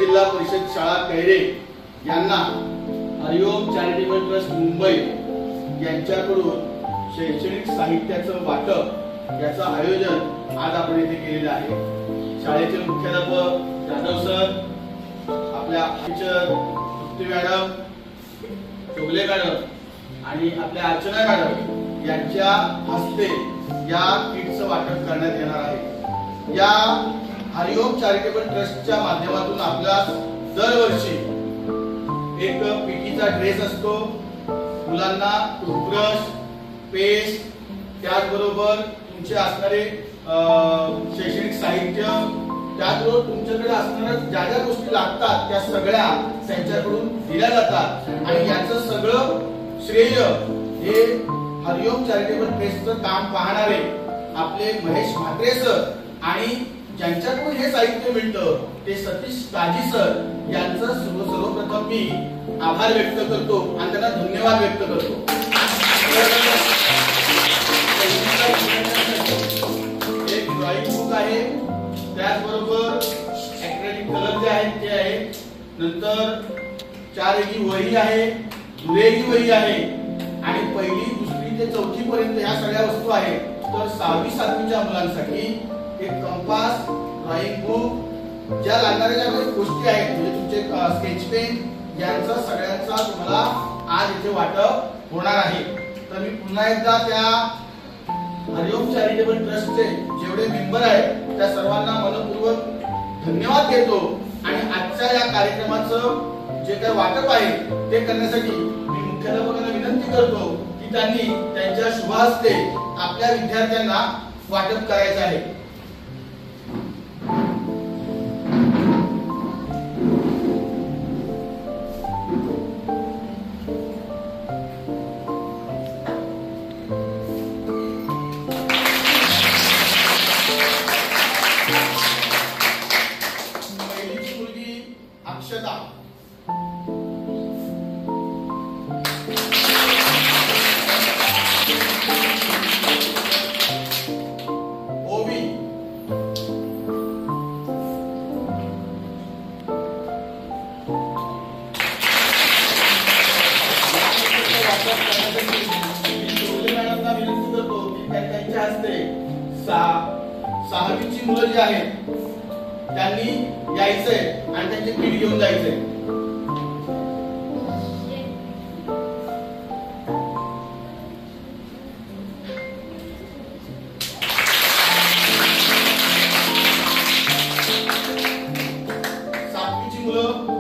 जिल्हा परिषद शाळा कैरे यांना हरिओम चॅरिटेबल ट्रस्ट मुंबई यांच्याकडून शैक्षणिक साहित्याचं वाटप याचं आयोजन आज आपण इथे केलेलं आहे। शाळेचे मुख्याध्यापक जाधव सर, आपल्या टीचर मुक्ती मॅडम, चोगले मॅडम आणि आपल्या अर्चना मॅडम यांच्या हस्ते या किटचं वाटप करण्यात येणार आहे। या हरिओम चॅरिटेबल ट्रस्टच्या माध्यमातून आपल्या दरवर्षी एक पीटीचा ड्रेस असतो, मुलांना टूथब्रश, पेस्ट, त्याचबरोबर तुमचे असणारे शैक्षणिक साहित्य, त्याचबरोबर तुमच्याकडे असणाऱ्या ज्या ज्या गोष्टी लागतात त्या सगळ्या त्यांच्याकडून दिल्या जातात आणि याचं सगळं श्रेय हे हरिओम चॅरिटेबल ट्रस्टचं काम पाहणारे आपले महेश म्हात्रे सर आणि ज्यांच्याकडून हे साहित्य मिळतं ते सतीश काजी सर यांचं सर्वप्रथम मी आभार व्यक्त करतो आणि त्यांना धन्यवाद व्यक्त करतो। एक ड्रॉइंग बुक आहे, त्याचबरोबर ऍक्रेलिक कलर जे आहेत ते आहे, नंतर 4 वही आहे, दुरेगी वही आहे आणि 1ली, 2री ते 4थी पर्यंत ह्या सगळ्या वस्तू आहेत। तर 6वी 7वीच्या मुलांसाठी एक कंपास, ड्रॉइंग बुक, ज्या लागणाऱ्या ज्या काही गोष्टी आहेत म्हणजे तुमचे स्केच पेन यांचा सगळ्यांचा तुम्हाला आज इथे वाटप होणार आहे। तर मी पुन्हा एकदा त्या हरिओम चॅरिटेबल ट्रस्टचे जेवढे मेंबर आहेत त्या सर्वांना मनपूर्वक धन्यवाद देतो आणि आजच्या या कार्यक्रमाचं जे काही वाटप आहे ते करण्यासाठी मी मुख्याध्यापकांना विनंती करतो की त्यांनी त्यांच्या शुभ हस्ते आपल्या विद्यार्थ्यांना वाटप करायचं आहे। अक्षता, ओवी, मॅडमना विनंती करतो की त्यांच्या हस्ते 6वीची मुलं जी आहेत त्यांनी यायचंय आणि त्यांचे किट घेऊन जायचंय। सातवीची मुलं